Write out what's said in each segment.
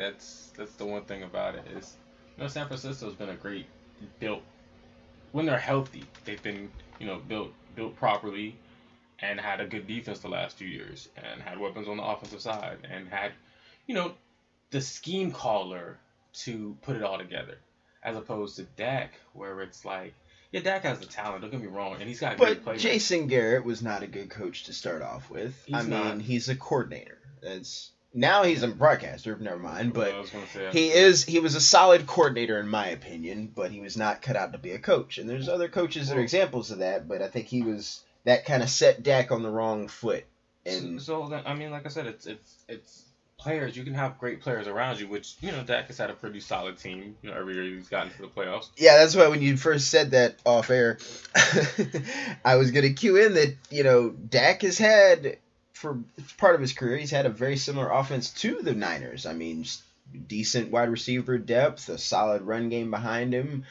that's the one thing about it is, San Francisco's been a great built when they're healthy. They've been built properly and had a good defense the last few years and had weapons on the offensive side and had you know the scheme caller to put it all together, as opposed to Dak, where it's like, yeah, Dak has the talent. Don't get me wrong, and he's got great But playmakers. Jason Garrett was not a good coach to start off with. He's a coordinator. Now he's a broadcaster. Never mind. But I was gonna say, he was a solid coordinator in my opinion. But he was not cut out to be a coach. And there's other coaches that are examples of that. But I think that kind of set Dak on the wrong foot. And like I said, it's players. You can have great players around you, which Dak has had a pretty solid team. Every year he's gotten to the playoffs. Yeah, that's why when you first said that off air, I was gonna cue in that Dak has had, for part of his career, he's had a very similar offense to the Niners. I mean, just decent wide receiver depth, a solid run game behind him.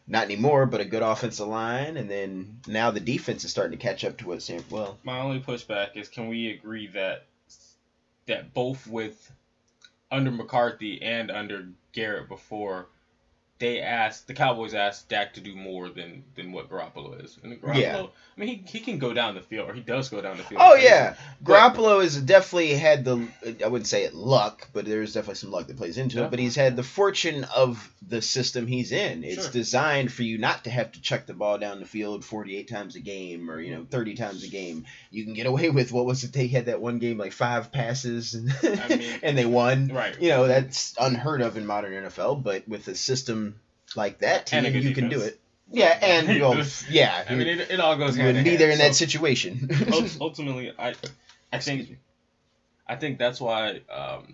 Not anymore, but a good offensive line, and then now the defense is starting to catch up to what My only pushback is, can we agree that both with under McCarthy and under Garrett before, the Cowboys asked Dak to do more than what Garoppolo is. And Garoppolo, Yeah. I mean, he can go down the field, or he does go down the field. Oh, yeah. Garoppolo has definitely had I wouldn't say it luck, but there's definitely some luck that plays into it. But he's had the fortune of the system he's in. It's designed for you not to have to chuck the ball down the field 48 times a game or, 30 times a game. You can get away with, what was it, they had that one game, like 5 passes, and, and they won. Right. That's unheard of in modern NFL, but with a system like that team, you can do it. Yeah, and yeah. I mean, it all goes hand in hand. Neither in that situation. Ultimately, I think that's why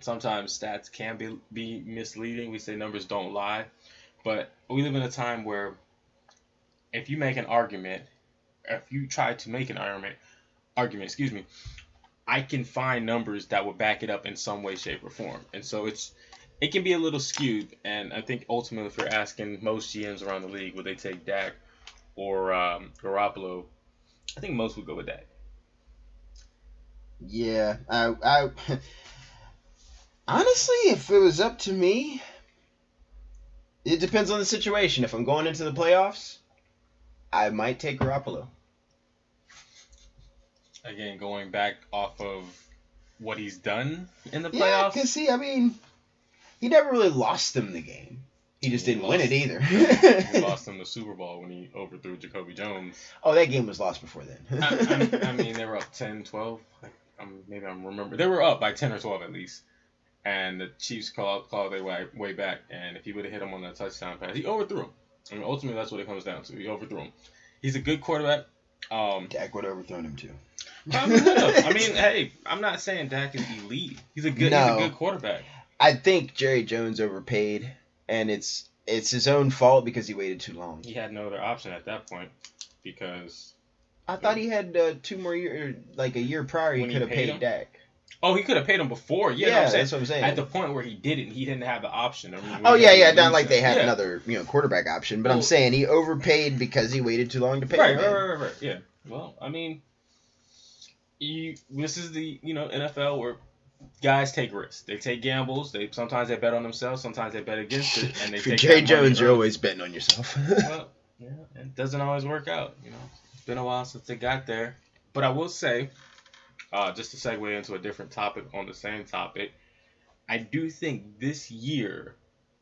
sometimes stats can be misleading. We say numbers don't lie, but we live in a time where if you make an argument, if you try to make an argument, I can find numbers that will back it up in some way, shape, or form, and so it can be a little skewed, and I think ultimately, if you're asking most GMs around the league, would they take Dak or Garoppolo, I think most would go with Dak. Yeah, I honestly, if it was up to me, it depends on the situation. If I'm going into the playoffs, I might take Garoppolo. Again, going back off of what he's done in the playoffs. Yeah, because he never really lost them the game. He just didn't win it either. He lost them the Super Bowl when he overthrew Jacoby Jones. Oh, that game was lost before then. I mean, they were up 10-12. Maybe I'm remembering. They were up by 10 or 12 at least. And the Chiefs clawed their way back. And if he would have hit him on that touchdown pass, he overthrew him. I mean, ultimately, that's what it comes down to. He overthrew him. He's a good quarterback. Dak would have overthrown him, too. I mean, hey, I'm not saying Dak is elite. He's a good quarterback. I think Jerry Jones overpaid, and it's his own fault because he waited too long. He had no other option at that point because I thought he had 2 more years, like a year prior. He could have paid Dak. Oh, he could have paid him before. Yeah, that's what I'm saying. At the point where he didn't have the option. I mean, not like they had another quarterback option, but I'm saying he overpaid because he waited too long to pay him. Right. Yeah. Well, I mean, this is the NFL where guys take risks. They take gambles. Sometimes they bet on themselves. Sometimes they bet against it. And they take Jerry Jones, you're always betting on yourself. Well, yeah, it doesn't always work out. It's been a while since they got there. But I will say, just to segue into a different topic on the same topic, I do think this year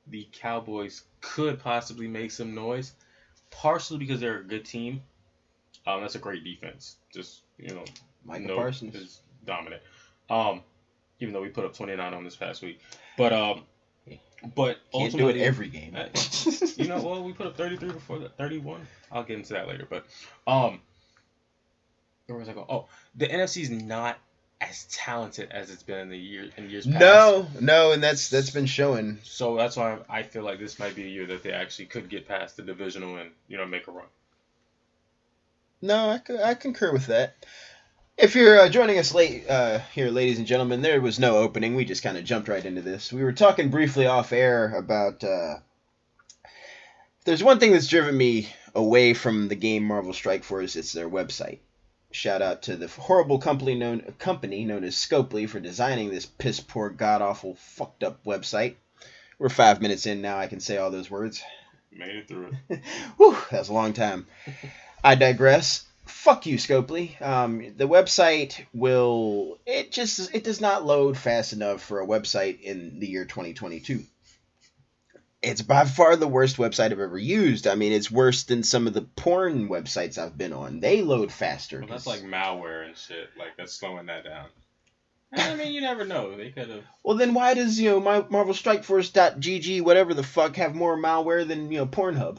the Cowboys could possibly make some noise, partially because they're a good team. That's a great defense. Just Micah Parsons is dominant. Even though we put up 29 on this past week, but ultimately can't do it every game. Well, we put up 33 before that, 31. I'll get into that later, but where was I going? Oh, the NFC is not as talented as it's been in years past. No, and that's been showing. So that's why I feel like this might be a year that they actually could get past the divisional and make a run. No, I concur with that. If you're joining us late here, ladies and gentlemen, there was no opening. We just kind of jumped right into this. We were talking briefly off air about there's one thing that's driven me away from the game Marvel Strike Force. It's their website. Shout out to the horrible company known as Scopely for designing this piss poor, god awful, fucked up website. We're 5 minutes in now. I can say all those words. Made it through it. Whew, that's a long time. I digress. Fuck you, Scopely. The website it does not load fast enough for a website in the year 2022. It's by far the worst website I've ever used. I mean, it's worse than some of the porn websites I've been on. They load faster. Well, that's like malware and shit. Like, that's slowing that down. I mean, you never know. They could have. Well, then why does, my Marvel Strike Force.gg, whatever the fuck, have more malware than, Pornhub?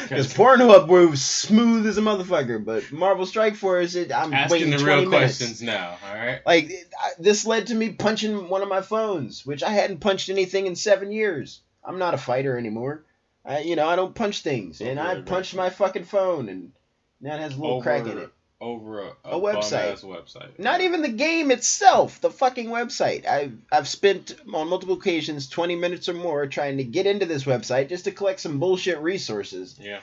Because Pornhub moves smooth as a motherfucker, but Marvel Strike Force, I'm asking waiting the 20 real minutes. questions now, alright? Like, this led to me punching one of my phones, which I hadn't punched anything in 7 years. I'm not a fighter anymore. I don't punch things, and I punched my fucking phone, and now it has a little crack in it. Over a website. website. Not even the game itself, the fucking website. I've spent on multiple occasions 20 minutes or more trying to get into this website just to collect some bullshit resources. Yeah.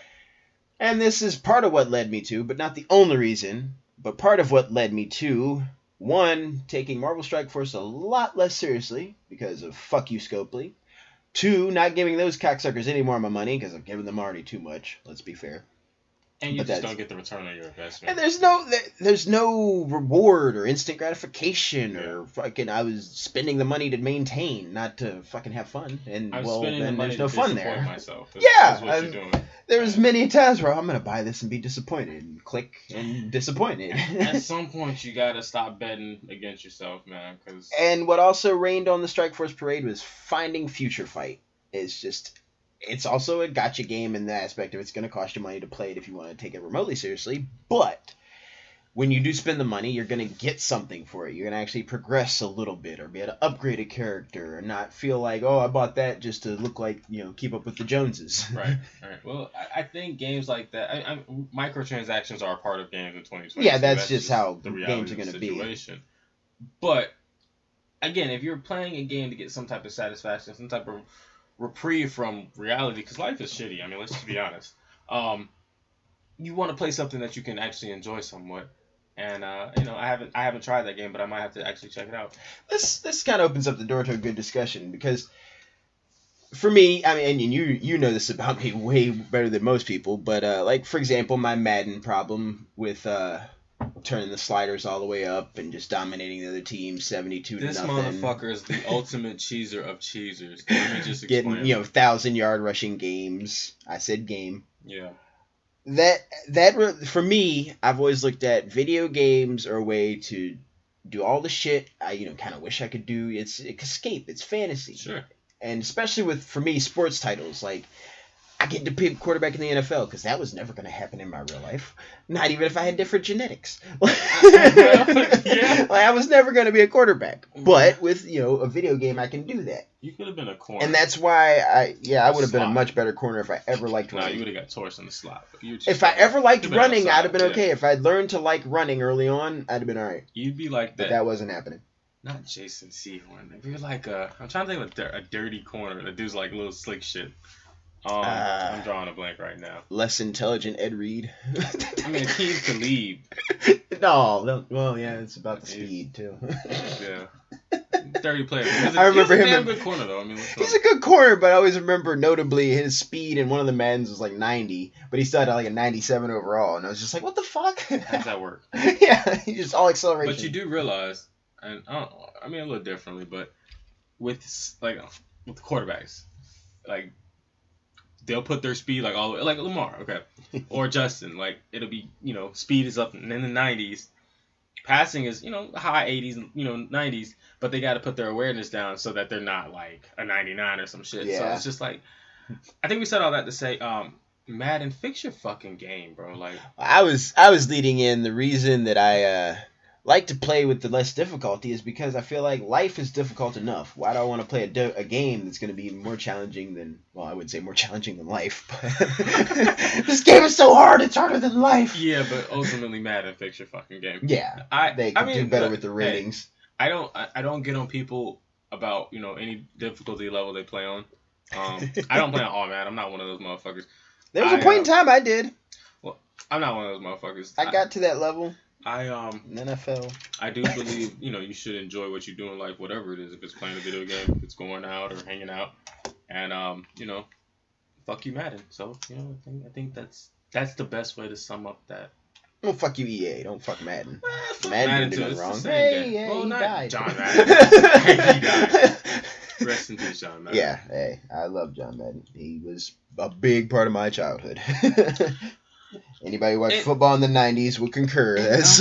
And this is part of what led me to, but not the only reason, but part of what led me to, one, taking Marvel Strike Force a lot less seriously because of fuck you, Scopely. Two, not giving those cocksuckers any more of my money because I've given them already too much, let's be fair. And you just don't get the return on your investment. And there's no reward or instant gratification or fucking. I was spending the money to maintain, not to fucking have fun. And then there's no fun there. Myself. That's what you're doing. There's many times where I'm gonna buy this and be disappointed, and click and disappointed. At some point, you gotta stop betting against yourself, man. And what also rained on the Strike Force parade was finding Future Fight. It's also a gacha game in the aspect of it's going to cost you money to play it if you want to take it remotely seriously. But when you do spend the money, you're going to get something for it. You're going to actually progress a little bit or be able to upgrade a character or not feel like, oh, I bought that just to look like, keep up with the Joneses. Right. Well, I think games like that, microtransactions are a part of games in 2020. Yeah, that's just how the games are going to be. But, again, if you're playing a game to get some type of satisfaction, some type of reprieve from reality, because life is shitty. I mean, let's just be honest. You want to play something that you can actually enjoy somewhat, and I haven't tried that game, but I might have to actually check it out. This kind of opens up the door to a good discussion because, for me, I mean, and you know this about me way better than most people, but like for example, my Madden problem with turning the sliders all the way up and just dominating the other team 72-0. This motherfucker is the ultimate cheeser of cheesers. Let me just explain. Getting 1,000-yard rushing games. I said game. Yeah. That for me, I've always looked at video games are a way to do all the shit I kind of wish I could do. It's escape. It's fantasy. Sure. And especially with, for me, sports titles like. I get to be a quarterback in the NFL because that was never going to happen in my real life. Not even if I had different genetics. Yeah. Like I was never going to be a quarterback. But with a video game, I can do that. You could have been a corner. And that's why I would have been a much better corner if I ever liked running. You would have got torched in the slot. If I ever liked running, I'd have been okay. If I'd learned to like running early on, I'd have been all right. You'd be like that. But that wasn't happening. Not Jason Sehorn. If you're like I'm trying to think of a dirty corner that does like little slick shit. I'm drawing a blank right now. Less intelligent Ed Reed. I mean, Akeem Talib. No, well, yeah, it's about the speed too. Yeah, dirty player. I remember him. He's a damn good corner though. I mean, he's a good corner, but I always remember notably his speed in one of the Maddens was like 90, but he still had like a 97 overall, and I was just like, what the fuck? How does that work? Yeah, he's just all acceleration. But you do realize, and I mean a little differently, but with the quarterbacks, like. They'll put their speed like all the way, like Lamar, okay, or Justin. Like it'll be, speed is up in the 90s, passing is, high 80s, 90s, but they got to put their awareness down so that they're not like a 99 or some shit. Yeah. So it's just like, I think we said all that to say, Madden, fix your fucking game, bro. Like I was leading in the reason that I like to play with the less difficulty is because I feel like life is difficult enough. Why do I want to play a game that's going to be more challenging than, well, I would say more challenging than life. But this game is so hard, it's harder than life. Yeah, but ultimately Madden fix your fucking game. Yeah, they can do better with the ratings. Hey, I don't get on people about, any difficulty level they play on. I don't play on all Madden. I'm not one of those motherfuckers. There was a point in time I did. Well, I'm not one of those motherfuckers. I got to that level I in the NFL. I do believe, you should enjoy what you do in life, whatever it is. If it's playing a video game, if it's going out or hanging out, and fuck you, Madden. So I think that's the best way to sum up that. Well, fuck you, EA. Don't fuck Madden. Fuck Madden too. did It's nothing wrong. the same Hey, game. Well, he not died. John Madden. He died. Rest in peace, John Madden. Yeah, hey, I love John Madden. He was a big part of my childhood. Anybody who watched football in the 90s would concur. That's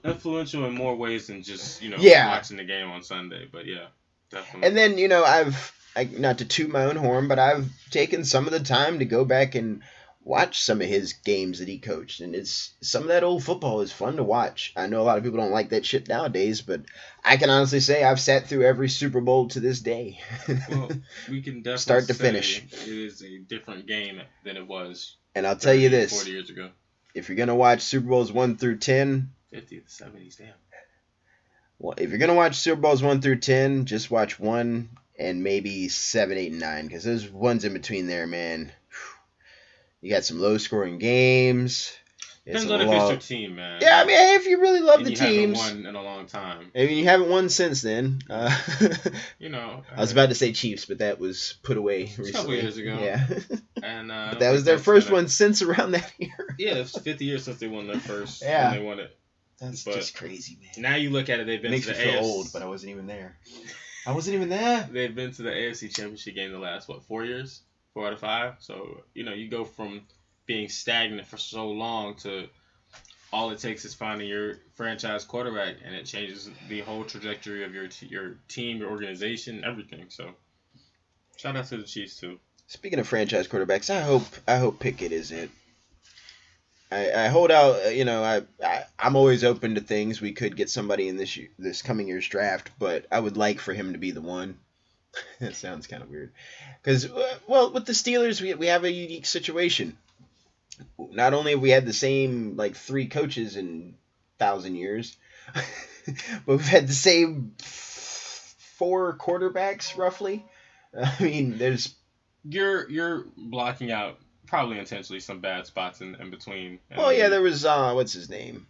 influential in more ways than just, Yeah. watching the game on Sunday. But yeah, definitely. And then, not to toot my own horn, but I've taken some of the time to go back and watch some of his games that he coached. And some of that old football is fun to watch. I know a lot of people don't like that shit nowadays, but I can honestly say I've sat through every Super Bowl to this day. Well, we can definitely Start to say finish. it is a different game than it was And I'll tell you 30, this. 40 years ago. If you're going to watch Super Bowls 1 through 10, 50, 70s, damn. well, if you're going to watch Super Bowls 1 through 10, just watch 1 and maybe 7, 8, and 9. Because there's ones in between there, man. You got some low-scoring games. Depends on if it's your team, man. Yeah, I mean, hey, if you really love the you teams. haven't won in a long time. I mean, you haven't won since then. I was about to say Chiefs, but that was put away recently. A couple years ago. Yeah. And but that was their first one since around that year. Yeah, it's 50 years since they won their first. Yeah. And they won it. That's just crazy, man. Now you look at it, they've been Makes to the me feel AFC. old, but I wasn't even there. I wasn't even there. They've been to the AFC Championship game the last, 4 years? 4 out of 5? So, you go from being stagnant for so long to all it takes is finding your franchise quarterback, and it changes the whole trajectory of your team, your organization, everything. So, shout out to the Chiefs, too. Speaking of franchise quarterbacks, I hope Pickett is it. I hold out, I'm always open to things. We could get somebody in this coming year's draft, but I would like for him to be the one. That sounds kind of weird. Because, well, with the Steelers, we have a unique situation. Not only have we had the same, 3 coaches in 1,000 years, but we've had the same 4 quarterbacks, roughly. I mean, there's... You're blocking out, probably intentionally, some bad spots in between. Well, yeah, there was, what's his name?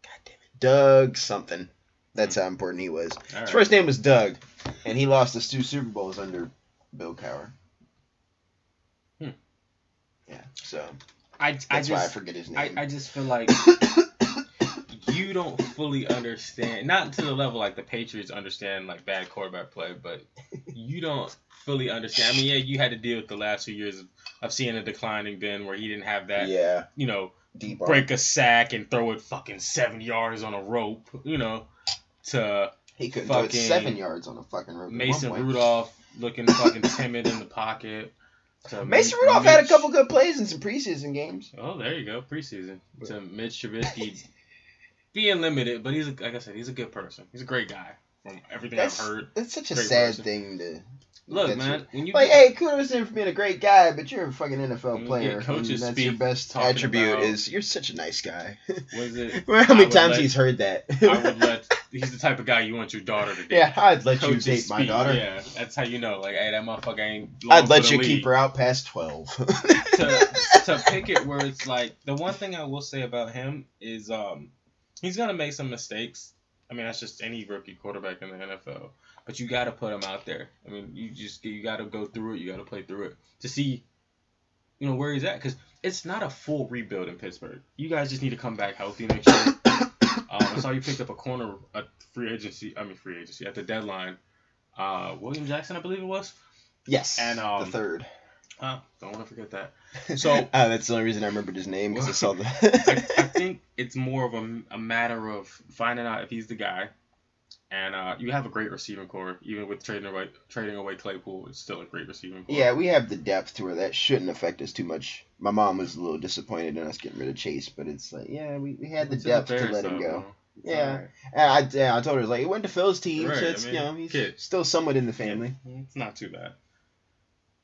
God damn it. Doug something. That's how important he was. His first name was Doug, and he lost us 2 Super Bowls under Bill Cowher. Yeah, so that's why I forget his name. I just feel like you don't fully understand, not to the level like the Patriots understand bad quarterback play, but you don't fully understand. I mean, yeah, you had to deal with the last few years of seeing a declining Ben where he didn't have that, deep break a sack and throw it fucking 7 yards on a rope, to he couldn't throw it 7 yards on a fucking rope. Mason Rudolph looking fucking timid in the pocket. Mason Rudolph had a couple good plays in some preseason games. Oh, there you go, preseason. To Mitch Trubisky being limited, but like I said, he's a good person. He's a great guy from everything I've heard. That's such a sad thing to... Look, man, when you hey, kudos to him for being a great guy, but you're a fucking NFL player. Coaches that's your best attribute is you're such a nice guy. Was it? How many times he's heard that? He's the type of guy you want your daughter to date. Yeah, I'd let you date my daughter. Yeah, that's how you know. Hey, that motherfucker ain't. I'd let you keep her out past 12. to pick it where it's the one thing I will say about him is he's gonna make some mistakes. I mean, that's just any rookie quarterback in the NFL. But you got to put him out there. I mean, you got to go through it. You got to play through it to see, where he's at. Because it's not a full rebuild in Pittsburgh. You guys just need to come back healthy next year. I saw you picked up a corner at free agency at the deadline. William Jackson, I believe it was. Yes. And the third. Don't want to forget that. So that's the only reason I remembered his name because I saw the. I think it's more of a matter of finding out if he's the guy. And you have a great receiving core. Even with trading away Claypool, it's still a great receiving core. Yeah, we have the depth to where that shouldn't affect us too much. My mom was a little disappointed in us getting rid of Chase, but it's we had the depth to let him go. Yeah, right. And I told her it went to Phil's team, right. So it's he's still somewhat in the family. Yeah, it's not too bad.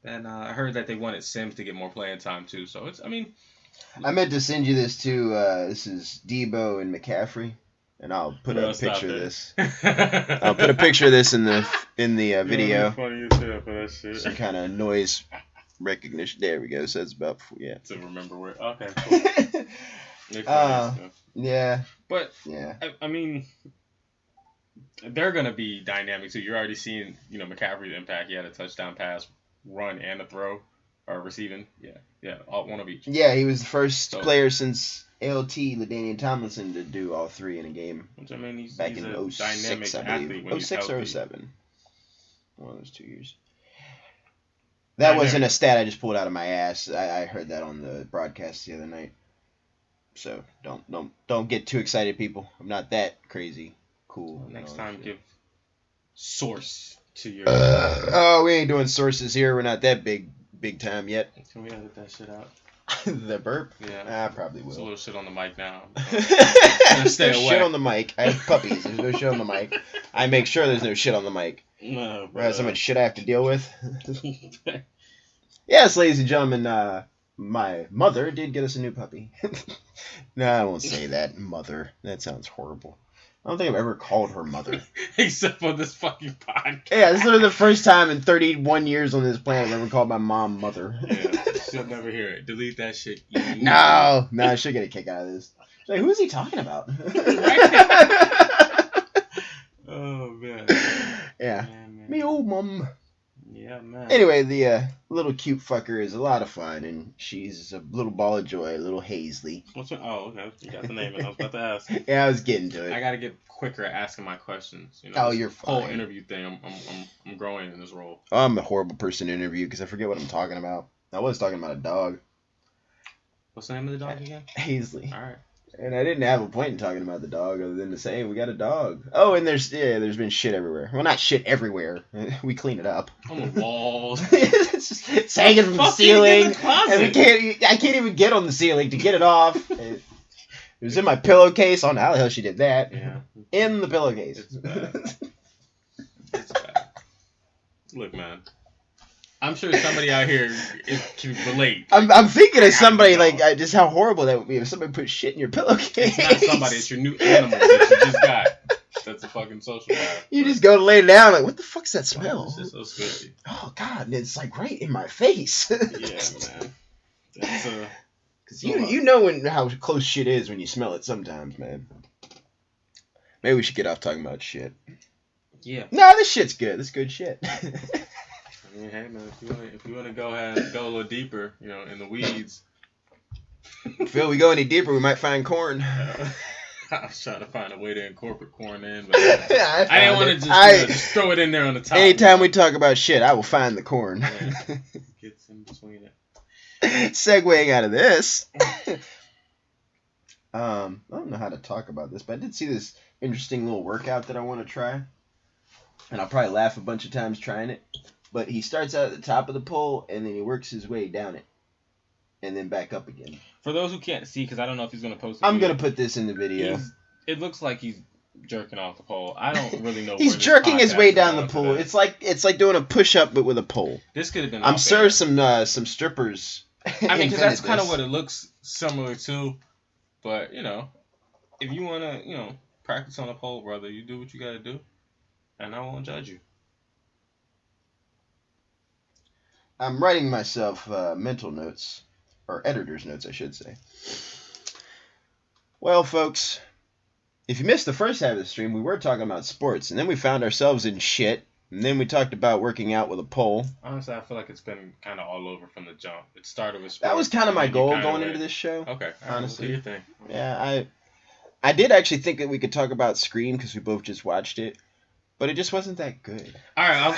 And I heard that they wanted Sims to get more playing time too. So I meant to send you this too. This is Debo and McCaffrey. And I'll put a picture of this. I'll put a picture of this in the video. Funny as hell for that shit. Some kind of noise recognition. There we go. So it's about yeah. To remember where. Okay. Cool. Yeah. But yeah. I mean, they're gonna be dynamic too. You're already seeing, McCaffrey's impact. He had a touchdown pass, run, and a throw, or receiving. Yeah, all one of each. Yeah, he was the first player since LT LaDainian Tomlinson to do all three in a game. Which, I mean, he's back a in 06, dynamic I athlete believe. when he's 06 or healthy. 07. One of those 2 years. That wasn't a stat I just pulled out of my ass. I heard that on the broadcast the other night. So don't get too excited, people. I'm not that crazy cool. Well, next time, give source to your. We ain't doing sources here. We're not that big time yet. Can we edit that shit out? The burp? Yeah. I probably will. There's a little shit on the mic now. There's stay no away. shit on the mic. I have puppies. There's no shit on the mic. I make sure there's no shit on the mic. No, bro. Right, so much shit I have to deal with. Yes, ladies and gentlemen, my mother did get us a new puppy. No, I won't say that. Mother. That sounds horrible. I don't think I've ever called her mother. Except for this fucking podcast. Yeah, this is literally the first time in 31 years on this planet I've ever called my mom mother. Yeah, she'll never hear it. Delete that shit. No, she'll get a kick out of this. She's like, who is he talking about? Oh, man. Yeah. Man. Me old mom. Yeah, man. Anyway, the little cute fucker is a lot of fun, and she's a little ball of joy, a little Hazley. What's your, okay. You got the name, and I was about to ask. Yeah, I was getting to it. I gotta get quicker at asking my questions. Oh, you're this whole fine. interview thing, I'm growing in this role. I'm a horrible person to interview because I forget what I'm talking about. I was talking about a dog. What's the name of the dog again? Hazley. All right. And I didn't have a point in talking about the dog other than to say, hey, we got a dog. Oh, and there's been shit everywhere. Well, not shit everywhere. We clean it up. On the walls. It's hanging from the ceiling. And I can't even get on the ceiling to get it off. It was in my pillowcase. Oh, now the hell she did that. Yeah. In the pillowcase. It's bad. It's bad. Look, man. I'm sure somebody out here can relate. I'm thinking of somebody like just how horrible that would be if somebody put shit in your pillowcase. It's not somebody. It's your new animal that you just got. That's a fucking social guy. You just go to lay down like, what the fuck's that smell? It's just so scary. Oh God, and it's like right in my face. Yeah, man. That's Cause you know how close shit is when you smell it sometimes, man. Maybe we should get off talking about shit. Yeah. No, this shit's good. This is good shit. I mean, hey man, if you wanna go ahead and go a little deeper, in the weeds. Phil, we go any deeper, we might find corn. I was trying to find a way to incorporate corn in, but I didn't want to just throw it in there on the top. Anytime we talk about shit, I will find the corn. Yeah. Gets in between it. Segueing out of this. I don't know how to talk about this, but I did see this interesting little workout that I want to try. And I'll probably laugh a bunch of times trying it. But he starts out at the top of the pole, and then he works his way down it. And then back up again. For those who can't see, because I don't know if he's going to post it. I'm going to put this in the video. It looks like he's jerking off the pole. I don't really know. He's jerking his way down the pole. It's like doing a push-up, but with a pole. This could have been. I'm sure some strippers. I mean, because that's kind of what it looks similar to. But, if you want to, practice on a pole, brother, you do what you got to do. And I won't judge you. I'm writing myself mental notes, or editor's notes, I should say. Well, folks, if you missed the first half of the stream, we were talking about sports, and then we found ourselves in shit, and then we talked about working out with a pole. Honestly, I feel like it's been kind of all over from the jump. It started with sports. That was kind of my goal going into this show. Okay. Honestly. Do your thing. Yeah, I did actually think that we could talk about Scream because we both just watched it. But it just wasn't that good. All right,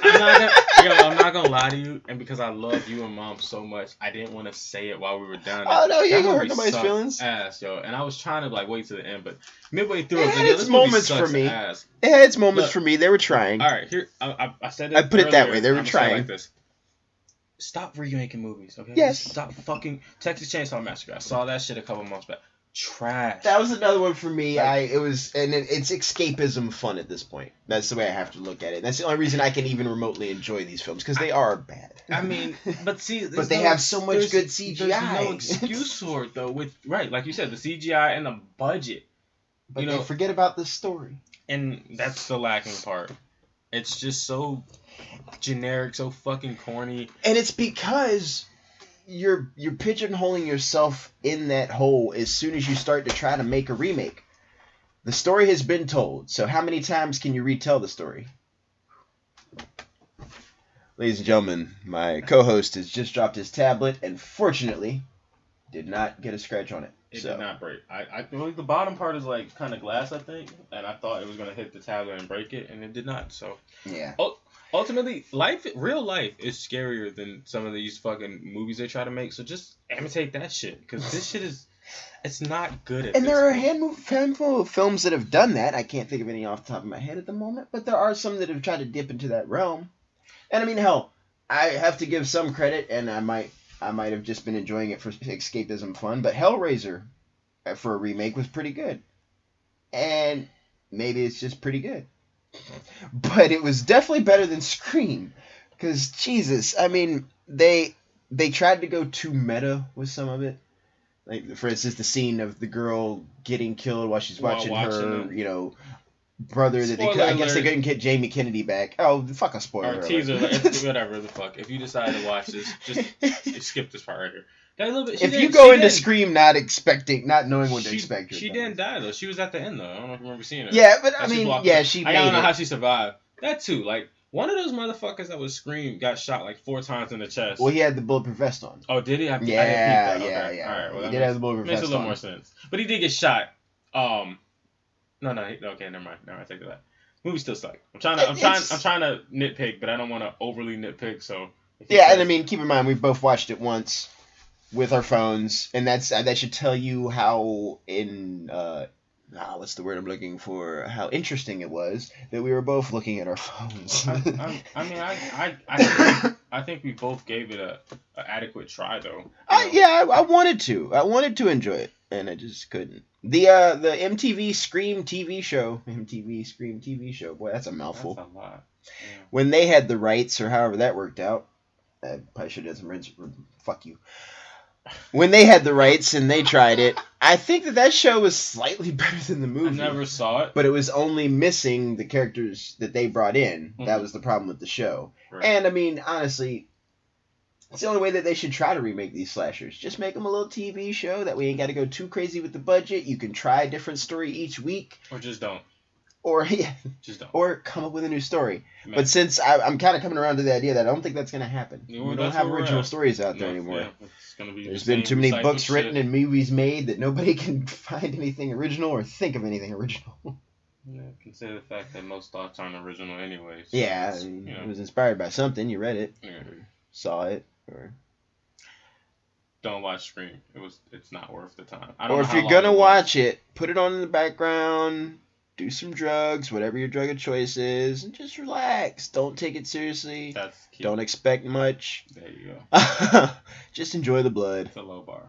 I'm not gonna lie to you, and because I love you and Mom so much, I didn't want to say it while we were done. Oh no, you ain't gonna hurt nobody's feelings. Ass, yo, and I was trying to wait to the end, but midway through, it had its moments for me. Ass. It had its moments for me. They were trying. All right, here I said it. I put it that way. They were I'm trying. like this. Stop remaking movies, okay? Yes. Stop fucking Texas Chainsaw Massacre. I saw that shit a couple months back. Trash. That was another one for me. It's escapism fun at this point. That's the way I have to look at it. That's the only reason I can even remotely enjoy these films because they are bad. I mean, but see, but they have so much good CGI. There's no excuse for it though. Like you said, the CGI and the budget. But they forget about the story, and that's the lacking part. It's just so generic, so fucking corny. And it's because you're pigeonholing yourself in that hole as soon as you start to try to make a remake. The story has been told, so how many times can you retell the story? Ladies and gentlemen, my co-host has just dropped his tablet and fortunately did not get a scratch on it. It did not break. I think the bottom part is like kind of glass, I think, and I thought it was gonna hit the tablet and break it, and it did not. So yeah. Ultimately, real life is scarier than some of these fucking movies they try to make. So just imitate that shit, because this shit it's not good at. And this there are a point. handful of films that have done that. I can't think of any off the top of my head at the moment, but there are some that have tried to dip into that realm. And I mean, hell, I have to give some credit, and I might have just been enjoying it for escapism fun, but Hellraiser for a remake was pretty good. And maybe it's just pretty good. But it was definitely better than Scream. Because, Jesus, I mean, they tried to go too meta with some of it. Like, for instance, the scene of the girl getting killed while she's watching her, brother that I guess they couldn't get Jamie Kennedy back. Oh, fuck a spoiler. Or teaser, whatever the fuck. If you decide to watch this, just skip this part right here. If you go into Scream not knowing what to expect, she didn't die though. She was at the end though. I don't know if you remember seeing her. Yeah, but I mean, yeah, she. I don't know how she survived. That too, like one of those motherfuckers that was Scream got shot like 4 times in the chest. Well, he had the bulletproof vest on. Oh, did he? Yeah. Okay. All right. Well, he did have the bulletproof vest on. Makes a little more sense. But he did get shot. No. Okay, never mind. I take that. Movie still suck. I'm trying to nitpick, but I don't want to overly nitpick. So. Yeah, and I mean, keep in mind we both watched it once with our phones, and that should tell you how what's the word I'm looking for? How interesting it was that we were both looking at our phones. I think we both gave it a adequate try though. I wanted to enjoy it, and I just couldn't. The MTV Scream TV show, boy, that's a mouthful. That's a lot. Yeah. When they had the rights, or however that worked out, I probably should have done some fuck you. When they had the rights and they tried it, I think that show was slightly better than the movie. I never saw it. But it was only missing the characters that they brought in. Mm-hmm. That was the problem with the show. Right. And, I mean, honestly, it's the only way that they should try to remake these slashers. Just make them a little TV show. That way you ain't got to go too crazy with the budget. You can try a different story each week. Or just don't. Just don't. Or come up with a new story. Man. But since I'm kind of coming around to the idea that I don't think that's going to happen. We don't have original stories out there anymore. Yeah. There's been too many books written and movies made that nobody can find anything original or think of anything original. Yeah, consider the fact that most thoughts aren't original anyway. So yeah, it was inspired by something. You read it, saw it, or don't watch Scream. It's not worth the time. Or if you're gonna watch it, put it on in the background. Do some drugs, whatever your drug of choice is, and just relax. Don't take it seriously. That's key. Don't expect much. There you go. Just enjoy the blood. It's a low bar.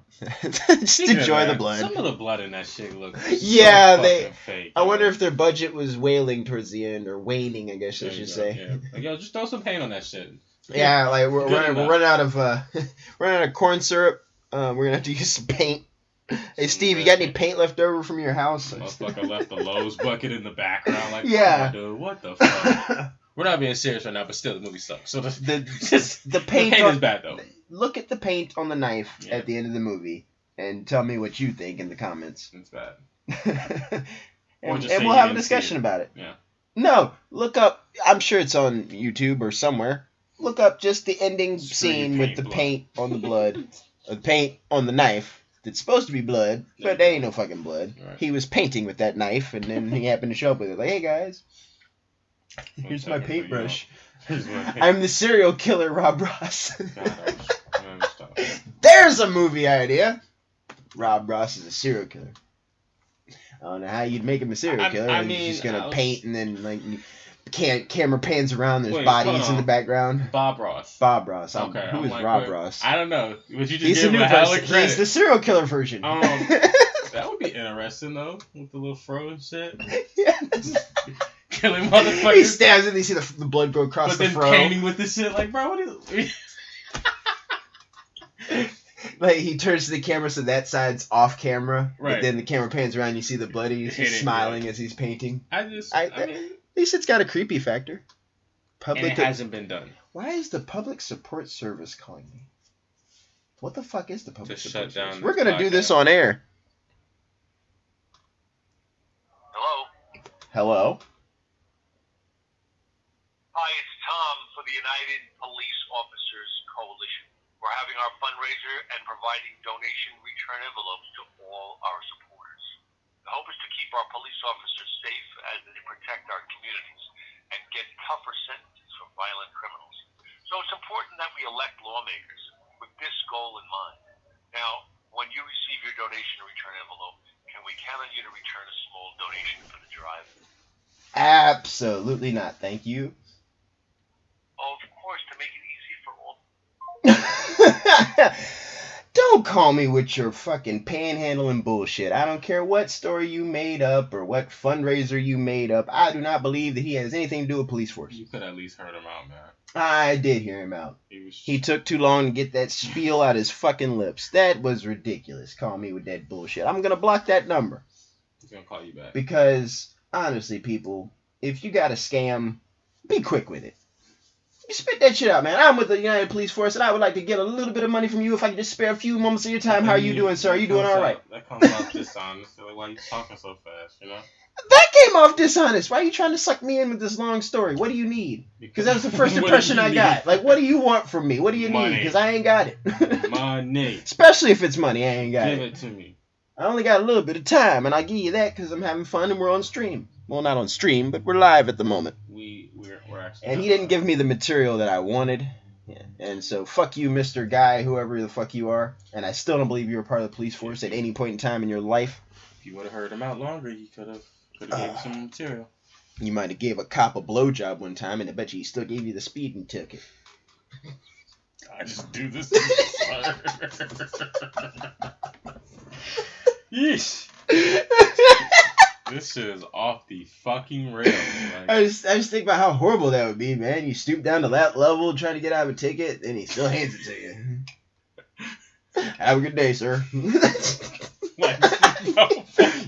Just enjoy the blood. Some of the blood in that shit looks fake. I wonder if their budget was wailing towards the end, or waning, I guess I should say. Yeah. Like, yo, just throw some paint on that shit. Yeah, like we're running out of corn syrup. We're gonna have to use some paint. Hey Steve, you got any paint left over from your house? Motherfucker left the Lowe's bucket in the background. Like, yeah, oh, dude, what the fuck? We're not being serious right now, but still, the movie sucks. So the paint is bad though. Look at the paint on the knife at the end of the movie and tell me what you think in the comments. It's bad. and we'll have a discussion about it. Yeah. No, look up. I'm sure it's on YouTube or somewhere. Look up just the ending scene with the paint on the blood, or the paint on the knife. It's supposed to be blood, but there ain't no fucking blood. Right. He was painting with that knife, and then he happened to show up with it. Like, hey guys, here's my paintbrush. I'm the serial killer, Rob Ross. There's a movie idea. Rob Ross is a serial killer. I don't know how you'd make him a serial killer. He's just gonna paint, and then camera pans around. There's bodies in the background. Bob Ross. Okay. Who is Rob Ross? I don't know. Would you just He's give him a hell of credit? He's the serial killer version. That would be interesting though, with the little fro and shit. Yes. Killing motherfuckers. He stabs it and you see the blood go across the fro. But then painting with the shit, like, bro, what is? Like he turns to the camera so that side's off camera, right? But then the camera pans around, you see the bloody. He's smiling as he's painting. I mean, at least it's got a creepy factor. and it hasn't been done. Why is the public support service calling me? What the fuck is the public To support shut down service? this We're gonna do this podcast. on air. Hello. Hello. Hi, it's Tom for the United Police Officers Coalition. We're having our fundraiser and providing donation return envelopes to all our supporters. The hope is to keep our police officers safe as they protect our communities and get tougher sentences for violent criminals. So it's important that we elect lawmakers with this goal in mind. Now, when you receive your donation return envelope, can we count on you to return a small donation for the drive? Absolutely not. Thank you. Oh, of course, to make it easy for all. Don't call me with your fucking panhandling bullshit. I don't care what story you made up or what fundraiser you made up. I do not believe that he has anything to do with police force. You could at least heard him out, man. I did hear him out. He took too long to get that spiel out his fucking lips. That was ridiculous. Call me with that bullshit. I'm gonna block that number. He's gonna call you back. Because, honestly, people, if you got a scam, be quick with it. You spit that shit out, man. I'm with the United Police Force, and I would like to get a little bit of money from you if I could just spare a few moments of your time. How are you doing, sir? Are you doing all right? That comes off dishonest. Like, why are you talking so fast, you know? That came off dishonest. Why are you trying to suck me in with this long story? What do you need? Because that was the first impression I got. Like, what do you want from me? What do you need? Because I ain't got it. Money. Especially if it's money, I ain't got it. Give it to me. I only got a little bit of time, and I give you that because I'm having fun and we're on stream. Well, not on stream, but we're live at the moment. We're actually. And he didn't give me the material that I wanted. Yeah. And so, fuck you, Mr. Guy, whoever the fuck you are. And I still don't believe you were part of the police force at any point in time in your life. If you would have heard him out longer, you could have gave some material. You might have gave a cop a blowjob one time, and I bet you he still gave you the speeding ticket. I just do this. Yeesh. This shit is off the fucking rails. Like, I just think about how horrible that would be, man. You stoop down to that level trying to get out of a ticket, and he still hands it to you. Have a good day, sir. You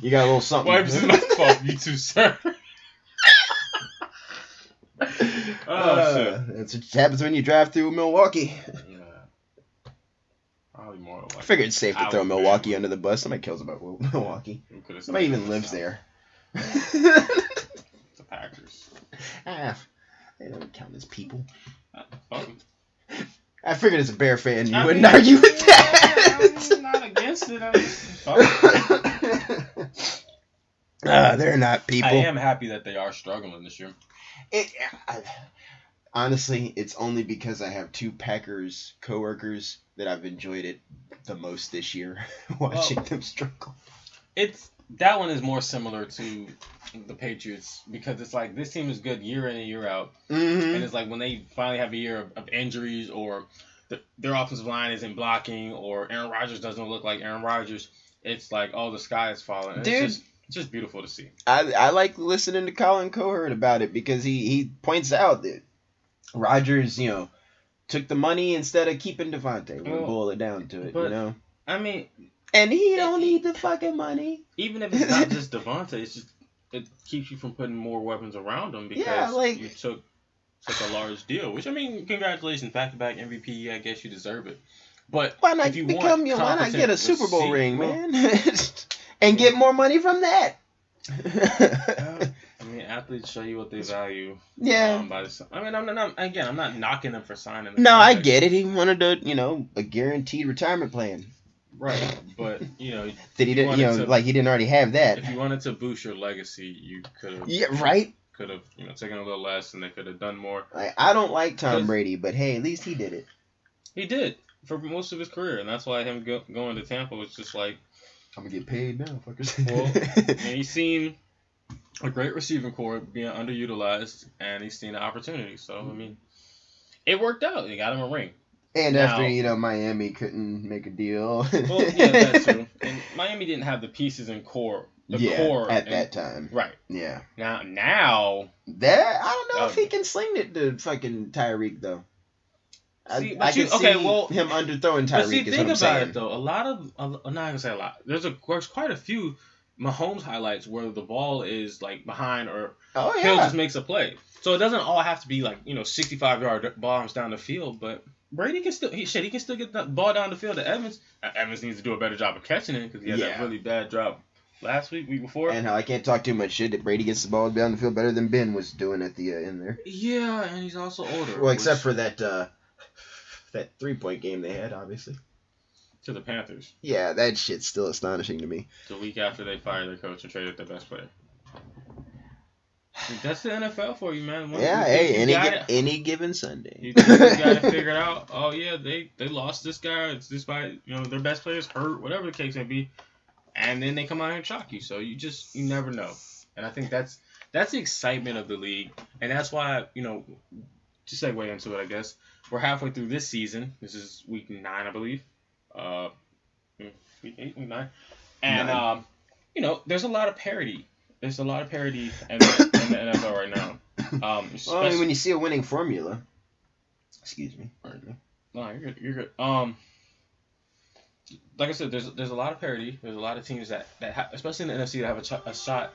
got a little something. Wipes his mouth off, you too, sir. Shit. That's what happens when you drive through Milwaukee. Yeah. Probably more like I figured it's safe to throw Alabama. Milwaukee under the bus. Somebody cares about Milwaukee. Somebody even lives there. The Packers. They don't count as people. Fuck 'em. I figured as a Bear fan, you I wouldn't mean, argue with that. I'm not against it. Fuck 'em. They're not people. I am happy that they are struggling this year. Honestly, it's only because I have two Packers coworkers that I've enjoyed it the most this year, watching them struggle. That one is more similar to the Patriots because it's like this team is good year in and year out, and it's like when they finally have a year of injuries or their offensive line isn't blocking or Aaron Rodgers doesn't look like Aaron Rodgers, it's like, oh, the sky is falling. And Dude. It's just beautiful to see. I like listening to Colin Cowherd about it because he points out that Rodgers, took the money instead of keeping Devontae. We'll boil it down to it, I mean, and he don't need the fucking money. even if it's not just Devontae, it keeps you from putting more weapons around him because you took a large deal. Which, I mean, congratulations, back-to-back MVP. I guess you deserve it. But Why not if you why not competent get a Super Bowl ring, well, man, and get more money from that? I mean, athletes show you what they value. Yeah. I'm not knocking them for signing. No, I get it. He wanted a guaranteed retirement plan. Right, but that he didn't, he didn't already have that. If you wanted to boost your legacy, you could have. Yeah, right. Could have, taken a little less, and they could have done more. I don't like Tom Brady, but hey, at least he did it. He did for most of his career, and that's why him going to Tampa was just like, I'm gonna get paid now, fuckers. Well, and he's seen a great receiving core being underutilized, and he's seen the opportunity. So I mean, it worked out. They got him a ring. And after Miami couldn't make a deal. Well, yeah, that's true. And Miami didn't have the pieces and core. Core at that time. Right. Yeah. Now. That I don't know if he can sling it to fucking Tyreek though. See, I can see him underthrowing Tyreek. But see, is think what I'm about saying. it though. I'm not gonna say a lot. There's quite a few Mahomes highlights where the ball is like behind or Oh Hill yeah. just makes a play. So it doesn't all have to be like 65-yard bombs down the field, but Brady can still he can still get the ball down the field to Evans. Evans needs to do a better job of catching it because he had that really bad drop last week before. And I can't talk too much shit that Brady gets the ball down the field better than Ben was doing at the end there. Yeah, and he's also older. Well, except for that 3-point game they had, obviously. To the Panthers. Yeah, that shit's still astonishing to me. The week after they fired their coach and traded their best player. That's the NFL for you, man. Any given Sunday. You think you got to figure it out. Oh yeah, they lost this guy. It's this guy. Their best player's hurt. Whatever the case may be, and then they come out here and shock you. So you never know. And I think that's the excitement of the league, and that's why to segue into it, I guess we're halfway through this season. This is week 9, I believe. Week 8, week 9, and there's a lot of parity. There's a lot of parity in the NFL right now. Well, when you see a winning formula. Excuse me. Pardon me. No, you're good. Like I said, there's a lot of parity. There's a lot of teams that especially in the NFC, that have a shot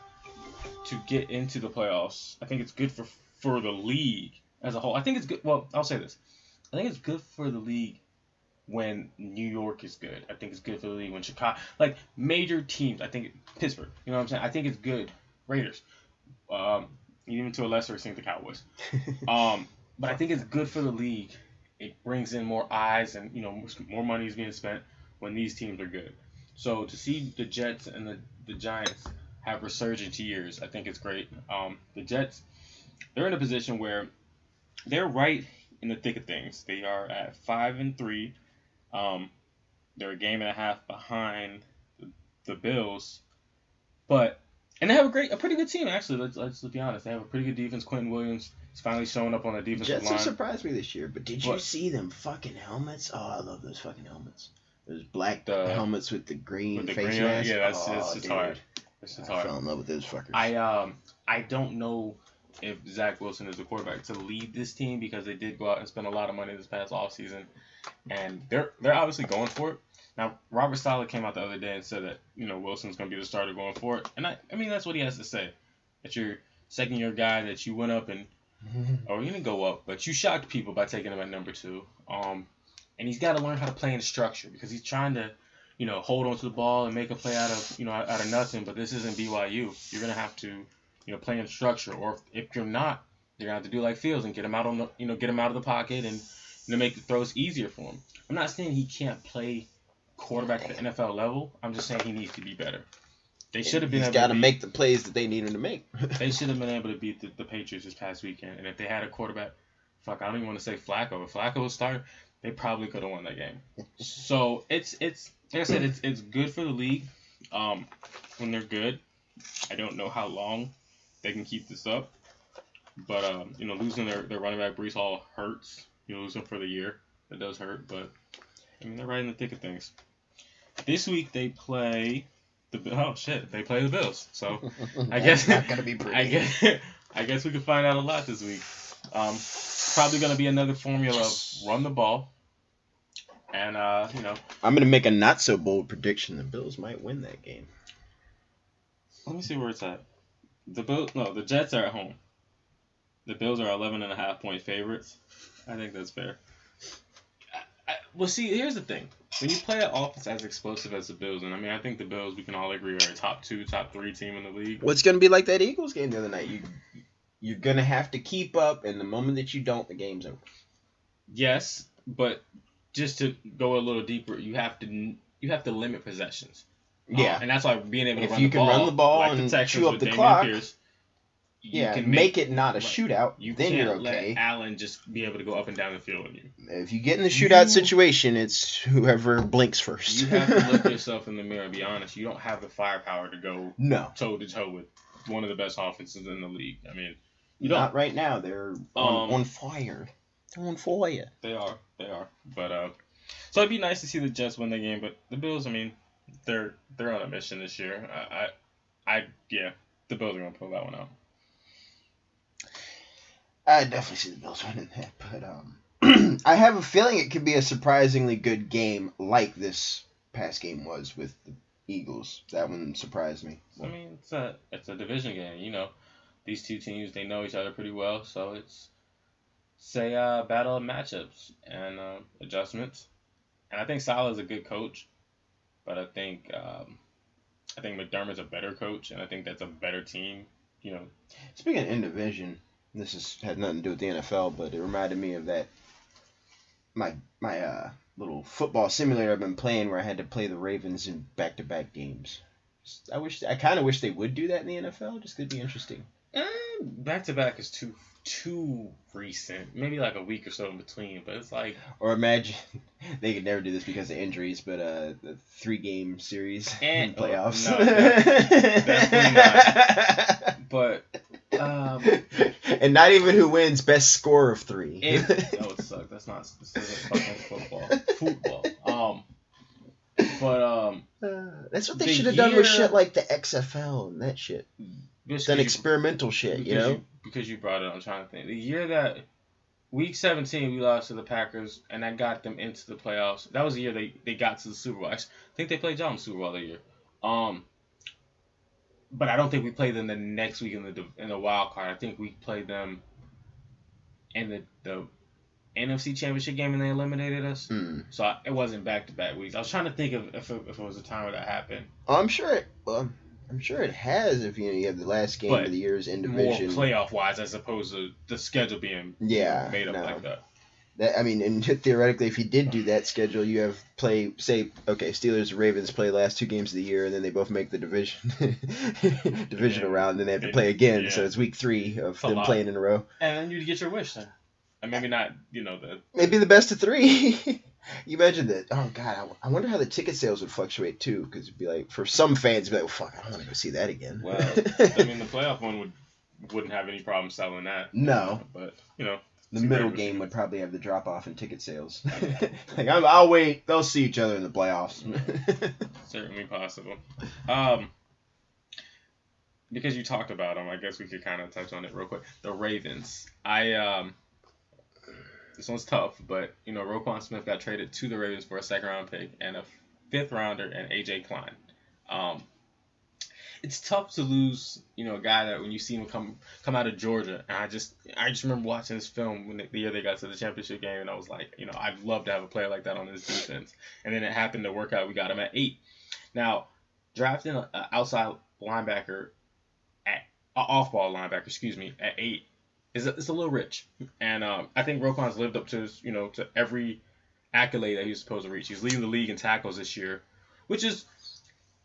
to get into the playoffs. I think it's good for the league as a whole. I think it's good. Well, I'll say this. I think it's good for the league when New York is good. I think it's good for the league when Chicago, like major teams. I think Pittsburgh. You know what I'm saying? I think it's good. Raiders. Even to a lesser extent, the Cowboys. But I think it's good for the league. It brings in more eyes and more money is being spent when these teams are good. So to see the Jets and the Giants have resurgent years, I think it's great. The Jets, they're in a position where they're right in the thick of things. They are at 5-3. They're a game and a half behind the Bills, and they have a pretty good team actually. Let's be honest. They have a pretty good defense. Quentin Williams is finally showing up on the defensive line. Jets have surprised me this year, but did you see them fucking helmets? Oh, I love those fucking helmets. Those black helmets with the green face mask. Yeah, that's hard. I fell in love with those fuckers. I don't know if Zach Wilson is the quarterback to lead this team because they did go out and spend a lot of money this past offseason, and they're obviously going for it. Now, Robert Saleh came out the other day and said that Wilson's going to be the starter going for it, and I mean that's what he has to say. That your second-year guy that you went up and or you didn't go up, but you shocked people by taking him at number 2. And he's got to learn how to play in structure because he's trying to hold on to the ball and make a play out of nothing. But this isn't BYU. You're gonna have to play in structure, or if you're not, you're gonna have to do like Fields and get him out on the get him out of the pocket and make the throws easier for him. I'm not saying he can't play quarterback at the NFL level. I'm just saying he needs to be better. They should have been. He's got to make the plays that they need him to make. They should have been able to beat the Patriots this past weekend, and if they had a quarterback, I don't even want to say Flacco. If Flacco was starting, they probably could have won that game. So it's like I said, it's good for the league when they're good. I don't know how long they can keep this up, but losing their running back Breece Hall hurts. Lose him for the year, it does hurt, but I mean they're right in the thick of things. This week they play they play the Bills. So I guess not gonna be pretty. I guess we can find out a lot this week. Probably gonna be another formula of run the ball, and I'm gonna make a not so bold prediction: the Bills might win that game. Let me see where it's at. The Jets are at home. The Bills are 11.5-point favorites. I think that's fair. Well, see, here's the thing. When you play an offense as explosive as the Bills, and I think the Bills, we can all agree, are a top 2, top 3 team in the league. Well, it's going to be like that Eagles game the other night. You're going to have to keep up, and the moment that you don't, the game's over. Yes, but just to go a little deeper, you have to limit possessions. Yeah. And that's why being able to if you can run the ball like and chew up the clock, Pierce, you can make it not a shootout, then you're okay. Let Allen just be able to go up and down the field on you. If you get in the shootout situation, it's whoever blinks first. You have to look yourself in the mirror and be honest. You don't have the firepower to go toe-to-toe with one of the best offenses in the league. I mean, you don't. Not right now. They're on fire. They're on fire. They are. But so it'd be nice to see the Jets win the game, but the Bills, I mean, they're on a mission this year. The Bills are gonna pull that one out. I definitely see the Bills winning that, but I have a feeling it could be a surprisingly good game, like this past game was with the Eagles. That one surprised me. I mean, it's a division game. these two teams, they know each other pretty well, so it's a battle of matchups and adjustments. And I think Salah's a good coach, but I think McDermott's a better coach, and I think that's a better team. You know, Speaking of in division, had nothing to do with the NFL, but it reminded me of that my little football simulator I've been playing where I had to play the Ravens in back-to-back games. I kind of wish they would do that in the NFL. Just could be interesting. back to back is too recent. Maybe like a week or so in between, but it's like. Or imagine they could never do this because of injuries, but the 3-game series in playoffs. No, definitely not. But. And not even who wins best score of 3. It sucks. That's not specific fucking football. That's what they should have done with shit like the XFL and that shit. Done experimental shit, you know? Because you brought it, I'm trying to think. The year that Week 17 we lost to the Packers and that got them into the playoffs. That was the year they got to the Super Bowl. I think they played John in the Super Bowl that year. But I don't think we played them the next week in the wild card. I think we played them in the NFC Championship game and they eliminated us. So it wasn't back-to-back weeks. I was trying to think of if it was a time where that happened. I'm sure it has if you have the last game of the year's in division. More playoff-wise as opposed to the schedule being made up like that. And theoretically, if you did do that schedule, you have Steelers and Ravens play the last 2 games of the year, and then they both make the divisional round, and then they have to play again. Yeah. So it's week 3 of them playing in a row. And then you get your wish then. And maybe not, Maybe the best of 3. You imagine that. Oh, God, I wonder how the ticket sales would fluctuate, too, because it'd be like, for some fans, it'd be like, well, fuck, I don't want to go see that again. Well, the playoff one wouldn't have any problem selling that. No. But, the middle game would probably have the drop-off in ticket sales. I'll wait. They'll see each other in the playoffs. Certainly possible. Because you talked about them, I guess we could kind of touch on it real quick. The Ravens. This one's tough, but, Roquan Smith got traded to the Ravens for a second-round pick and a 5th-rounder and A.J. Klein. It's tough to lose, a guy that when you see him come out of Georgia, and I just remember watching this film when the year they got to the championship game, and I was like, I'd love to have a player like that on this defense. And then it happened to work out. We got him at 8. Now, drafting an outside linebacker off-ball linebacker, at 8 it's a little rich. And I think Roquan's lived up to his, to every accolade that he was supposed to reach. He's leading the league in tackles this year, which is,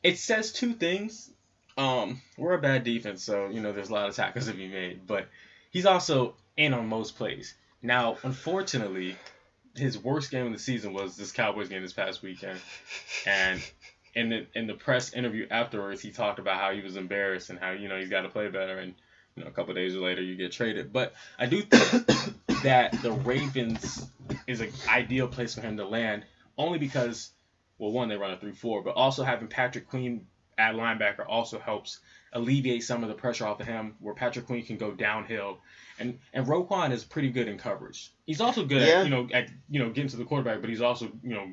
it says 2 things. We're a bad defense, so, there's a lot of tackles to be made. But he's also in on most plays. Now, unfortunately, his worst game of the season was this Cowboys game this past weekend. And in the press interview afterwards, he talked about how he was embarrassed and how, he's got to play better. And, a couple of days later, you get traded. But I do think that the Ravens is an ideal place for him to land, only because, well, one, they run a 3-4, but also having Patrick Queen at linebacker also helps alleviate some of the pressure off of him, where Patrick Queen can go downhill. And Roquan is pretty good in coverage. He's also good at getting to the quarterback, but he's also,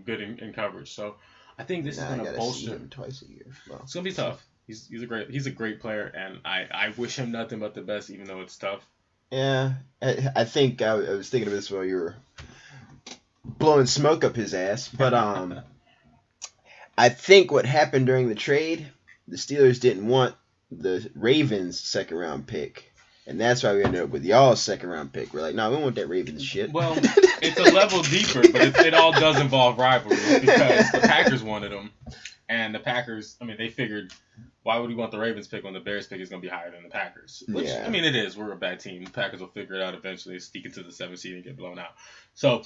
good in coverage. So I think this is going to bolster him twice a year. Well, it's going to be tough. He's a great player, and I wish him nothing but the best, even though it's tough. Yeah, I think I was thinking of this while you were blowing smoke up his ass, but I think what happened during the trade, the Steelers didn't want the Ravens' second-round pick, and that's why we ended up with y'all's second-round pick. We're like, no, we don't want that Ravens shit. Well, it's a level deeper, but it all does involve rivalry because the Packers wanted them, and the Packers, they figured, why would we want the Ravens pick when the Bears pick is going to be higher than the Packers? Which, it is. We're a bad team. The Packers will figure it out eventually, sneak into the 7th seed and get blown out. So,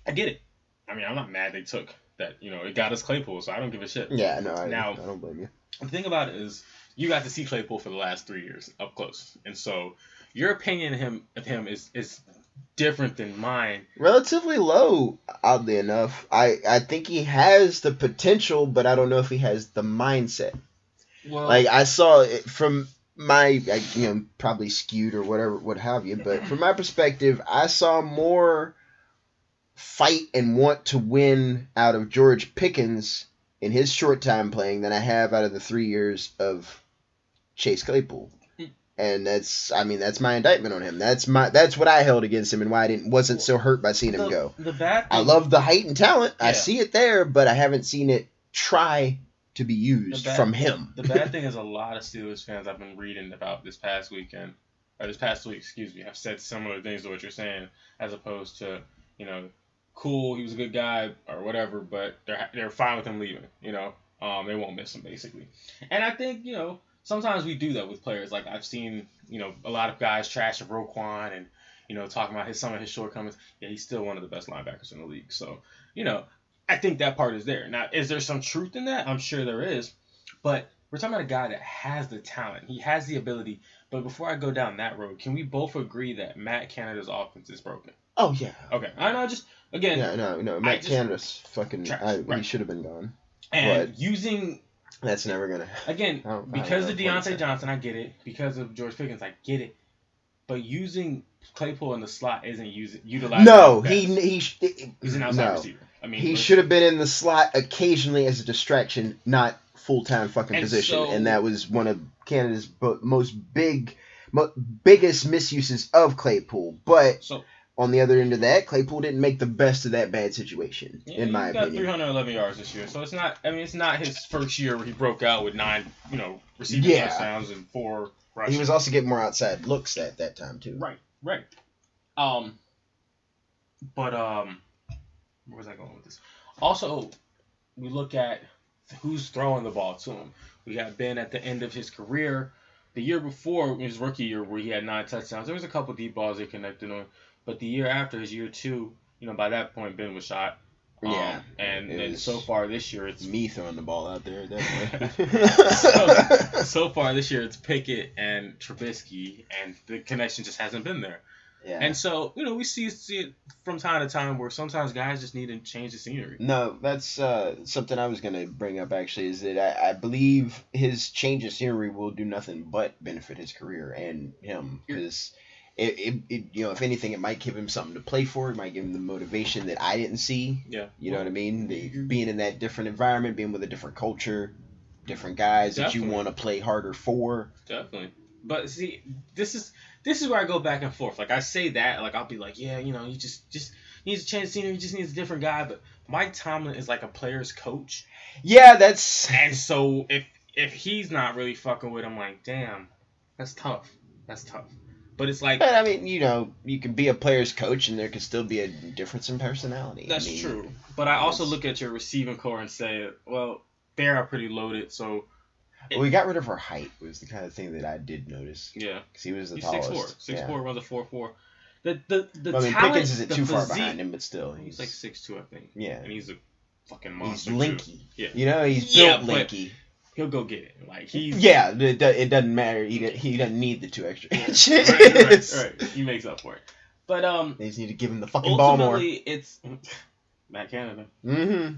I get it. I'm not mad they took that. It got us Claypool, so I don't give a shit. Yeah, no, I don't blame you. The thing about it is, you got to see Claypool for the last 3 years up close. And so, your opinion of him is different than mine. Relatively low, oddly enough. I think he has the potential, but I don't know if he has the mindset. Well, I saw it from my, probably skewed or whatever, what have you, but from my perspective, I saw more fight and want to win out of George Pickens in his short time playing than I have out of the 3 years of Chase Claypool. And that's my indictment on him. That's what I held against him and why I wasn't so hurt by seeing him go. The bad I thing, love the height and talent. I Yeah. see it there, but I haven't seen it try to be used from him. The bad thing is a lot of Steelers fans I've been reading about this past week, have said similar things to what you're saying, as opposed to, cool, he was a good guy or whatever, but they're fine with him leaving. They won't miss him basically. And I think sometimes we do that with players. Like I've seen a lot of guys trash Roquan and talking about some of his shortcomings. Yeah, he's still one of the best linebackers in the league. So I think that part is there. Now, is there some truth in that? I'm sure there is. But we're talking about a guy that has the talent. He has the ability. But before I go down that road, can we both agree that Matt Canada's offense is broken? Oh, yeah. Okay. I know, just, again. Yeah, no. Matt Canada's fucking... right. He should have been gone. And but using... That's never going to... Again, because of Deontay Johnson, I get it. Because of George Pickens, I get it. But using Claypool in the slot isn't utilized. No, he's an outside receiver. I mean, he should have been in the slot occasionally as a distraction, not full-time fucking position. So, and that was one of Canada's biggest misuses of Claypool. But on the other end of that, Claypool didn't make the best of that bad situation, in my opinion. He got 311 yards this year, so it's not. I mean, it's not his first year where he broke out with 9, receiving touchdowns and 4 rushing. He was also getting more outside looks at that time too. Right. Where was I going with this? Also, we look at who's throwing the ball to him. We got Ben at the end of his career. The year before, his rookie year, where he had 9 touchdowns, there was a couple deep balls they connected on. But the year after, his year 2, by that point, Ben was shot. And then so far this year, it's me throwing the ball out there. so far this year, it's Pickett and Trubisky, and the connection just hasn't been there. Yeah. And so, we see it from time to time where sometimes guys just need to change the scenery. No, that's something I was going to bring up, actually, is that I believe his change of scenery will do nothing but benefit his career and him. Because, if anything, it might give him something to play for. It might give him the motivation that I didn't see. Yeah. You know what I mean? Being in that different environment, being with a different culture, different guys that you want to play harder for. Definitely. But see, this is where I go back and forth. Like I say that, like I'll be like, yeah, he just needs to change scenery. He just needs a different guy. But Mike Tomlin is like a player's coach. Yeah, that's. And so if he's not really fucking with him, like, damn, that's tough. But it's like. But I mean, you can be a player's coach, and there can still be a difference in personality. That's true. But I also look at your receiving core and say, well, they are pretty loaded, so. We got rid of our height was the kind of thing that I did notice. Yeah. Because he was the he's tallest. 6'4", runs a 4.4. The talent, Pickens isn't too far behind him, but still. He's like 6'2", I think. Yeah. And he's a fucking monster. He's linky. Yeah. He's built linky. He'll go get it. Like he's. Yeah, it doesn't matter. He doesn't need the 2 extra inches. Right. He makes up for it. But they just need to give him the fucking ball more. Ultimately, it's Matt Canada. Mm-hmm.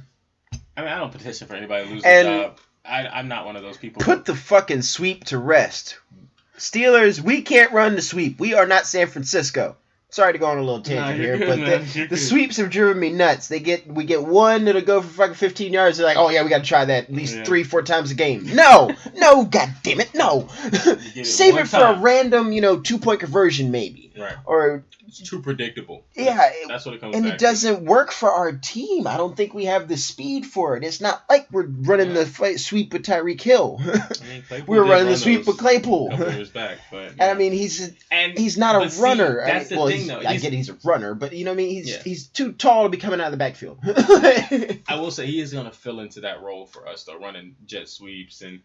I mean, I don't petition for anybody to lose their job. I'm not one of those people. Put the fucking sweep to rest. Steelers, we can't run the sweep. We are not San Francisco. Sorry to go on a little tangent here, but the sweeps have driven me nuts. We get one that'll go for fucking 15 yards. They're like, oh yeah, we got to try that at least 3-4 times a game. No, god damn it, no. Save it for a random, 2-point conversion maybe. Right. Or it's too predictable. Yeah, that's what it comes. And back it doesn't work for our team. I don't think we have the speed for it. It's not like we're running the sweep with Tyreek Hill. We were running the sweep with Claypool. A couple years back, but and I mean he's not a runner. That's the thing, though. I get he's a runner, but you know what I mean. He's too tall to be coming out of the backfield. I will say he is going to fill into that role for us, though, running jet sweeps and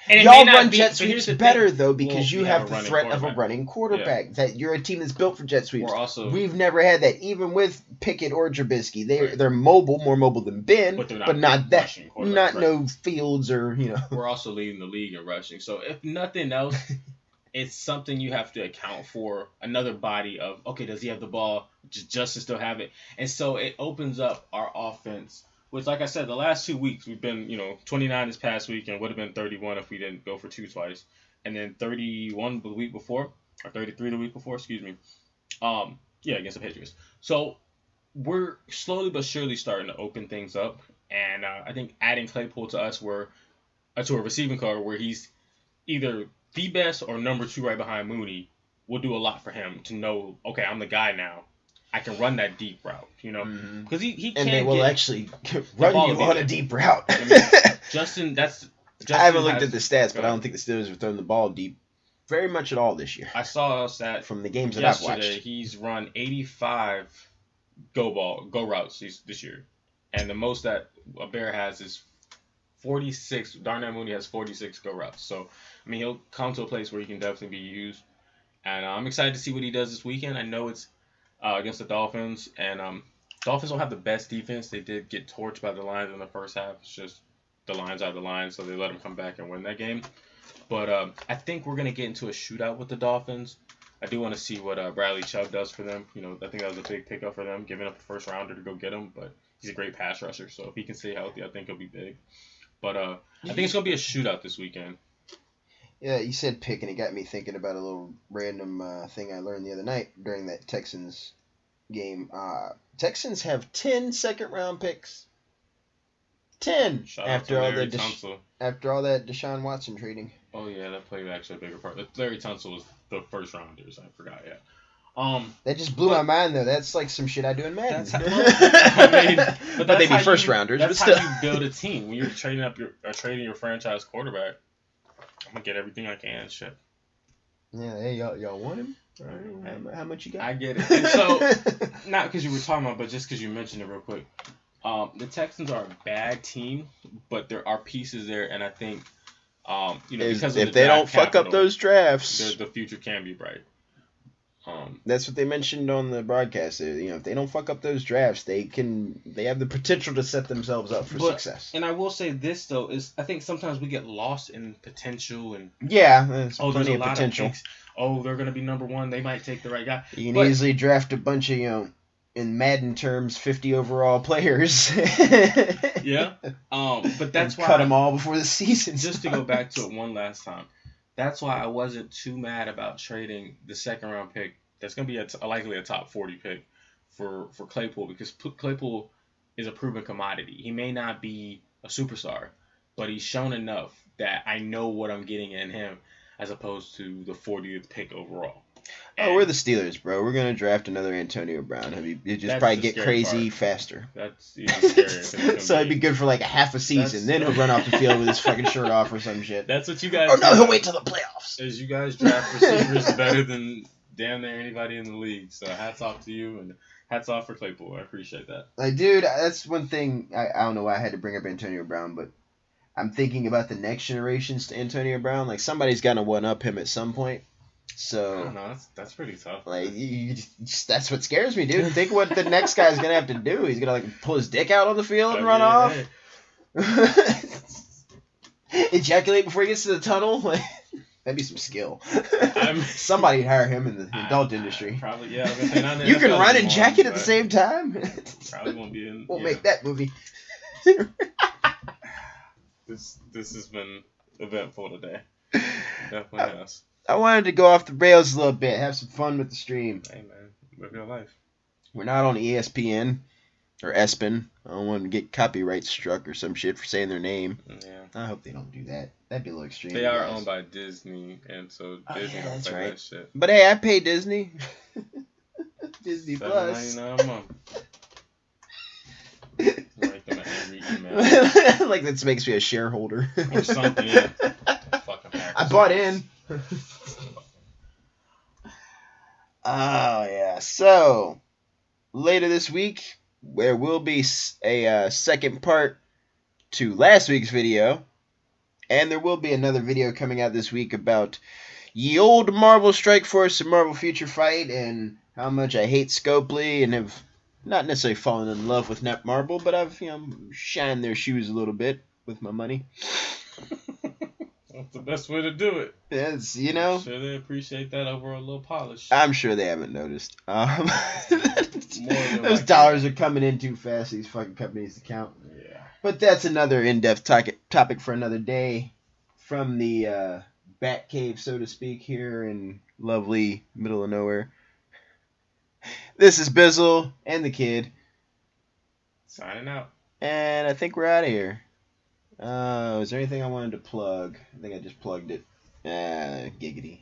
y'all run jet sweeps better though because you have the threat of a running quarterback. Yeah. That you're a team that's built for jet sweeps. We've never had that, even with Pickett or Trubisky. They're mobile, more mobile than Ben, but not that, not no Fields or We're also leading the league in rushing. So if nothing else, it's something you have to account for. Another body of does he have the ball? Does Justin still have it? And so it opens up our offense. Which, like I said, the last 2 weeks we've been, 29 this past week and would have been 31 if we didn't go for 2 twice, and then 31 the week before, or 33 the week before, excuse me. Against the Patriots. So we're slowly but surely starting to open things up, and I think adding Claypool to us to a receiving core where he's either the best or number 2 right behind Mooney will do a lot for him to know, okay, I'm the guy now. I can run that deep route, because he And can they will get actually run ball you will be on there. a deep route. I mean, Justin. I haven't looked at the stats, go but I don't ahead. think the Steelers have thrown the ball deep very much at all this year. I saw a stat From the games that I've yesterday. watched. He's run 85 go routes this year, and the most that a Bear has is 46. Darnell Mooney has 46 go routes. So I mean, he'll come to a place where he can definitely be used, and I'm excited to see what he does this weekend. I know it's against the Dolphins, and Dolphins don't have the best defense. They did get torched by the Lions in the first half. It's just the Lions are the Lions, so they let them come back and win that game. But I think we're gonna get into a shootout with the Dolphins. I do want to see what Bradley Chubb does for them. I think that was a big pickup for them, giving up the first rounder to go get him. But he's a great pass rusher, so if he can stay healthy, I think he'll be big. But I think it's gonna be a shootout this weekend. Yeah, you said pick, and it got me thinking about a little random thing I learned the other night during that Texans game. Texans have 10 second-round picks. 10 Shout after out all to Larry the Tunsil. after all that Deshaun Watson trading. Oh yeah, that played actually a bigger part. Larry Tunsil was the first rounders. I forgot. Yeah. That just blew my mind though. That's like some shit I do in Madden. That's I mean, but they'd be first rounders. That's but still. how you build a team. When you're trading your franchise quarterback, I'm gonna get everything I can. Shit. Yeah, hey, y'all want him? All right, how much you got? I get it. And so, not because you were talking about, but just because you mentioned it real quick. The Texans are a bad team, but there are pieces there, and I think, because if they don't fuck up those drafts, the future can be bright. That's what they mentioned on the broadcast. If they don't fuck up those drafts, they have the potential to set themselves up for success. And I will say this though is I think sometimes we get lost in potential and there's there's plenty a of lot potential. Of picks. Oh, they're gonna be number 1. They might take the right guy. You can easily draft a bunch of in Madden terms, 50 overall players. Yeah. But that's why cut them all before the season. Just to go back to it one last time. That's why I wasn't too mad about trading the second round pick. That's going to be likely a top 40 pick for Claypool, because Claypool is a proven commodity. He may not be a superstar, but he's shown enough that I know what I'm getting in him as opposed to the 40th pick overall. Oh, we're the Steelers, bro. We're going to draft another Antonio Brown. You just probably get crazy faster. That's even scarier. So it'd be good for like a half a season. Then he'll run off the field with his fucking shirt off or some shit. That's what you guys do. No, he'll wait till the playoffs. Is you guys draft receivers better than damn near anybody in the league. So hats off to you, and hats off for Claypool. I appreciate that. Like, dude, that's one thing. I don't know why I had to bring up Antonio Brown, but I'm thinking about the next generations to Antonio Brown. Like, somebody's got to one-up him at some point. So, I don't know, that's pretty tough. Like, that's what scares me, dude. Think what the next guy's gonna have to do. He's gonna like pull his dick out on the field and run off. Ejaculate before he gets to the tunnel. That'd be some skill. Somebody'd hire him in the adult industry. Probably, yeah. I was gonna say, not in the you NFL can run and anymore, jacket at the same time. Probably won't be in. We'll make that movie. This has been eventful today. Definitely has. I wanted to go off the rails a little bit, have some fun with the stream. Hey man, live your life. We're not on ESPN or ESPN. I don't want to get copyright struck or some shit for saying their name. Yeah. I hope they don't do that. That'd be a little extreme. They are owned by Disney, and so Disney don't that's play right. that shit. But hey, I pay Disney. Disney Plus. $7.99 a month. Write them an angry email. Like that makes me a shareholder. Or something. Yeah. Fucking Packers. I bought in. Oh yeah. So later this week, there will be a second part to last week's video, and there will be another video coming out this week about ye old Marvel Strike Force and Marvel Future Fight, and how much I hate Scopely and have not necessarily fallen in love with Netmarble, but I've shined their shoes a little bit with my money. That's the best way to do it. Yes, I'm sure they appreciate that over a little polish. I'm sure they haven't noticed. Those dollars are coming in too fast, these fucking companies to count. Yeah. But that's another in-depth topic for another day from the Bat Cave, so to speak, here in lovely middle of nowhere. This is Bizzle and the Kid. Signing out. And I think we're out of here. Is there anything I wanted to plug? I think I just plugged it. Giggity.